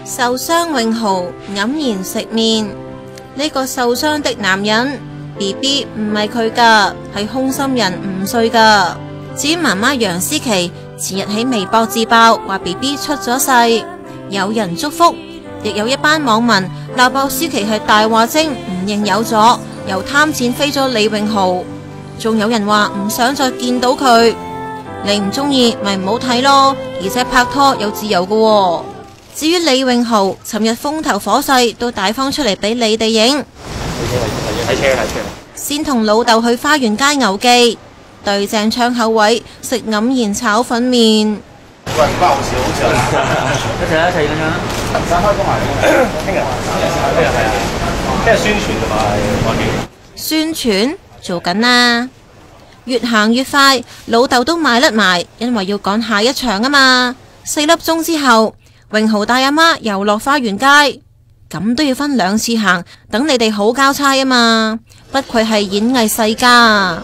受傷永豪黯然食面。呢個受傷的男人 BB 唔係佢噶，係空心人5歲噶。至於媽媽楊思琪前日喺微博自爆話 BB 出咗世，有人祝福，亦有一班網民鬧爆思琪係大話精，唔認有咗，又貪錢飛咗李永豪，仲有人話唔想再見到佢。你唔中意咪唔好睇咯，而且拍拖有自由噶喎。至於李永豪，尋日風頭火勢都大方出嚟俾你哋影。睇車。先同老豆去花園街牛記，對正窗口位食黯然炒粉麵。喂，唔關我事，好似一齊咁樣。唔使開工埋聽日係啊，聽日宣傳同埋我哋宣傳做緊啦，越行越快，老豆都買甩埋，因為要趕下一場啊嘛。4粒鐘之後，永豪帶阿媽又落花園街，咁都要分2次行，等你哋好交差啊嘛。不愧係演藝世家。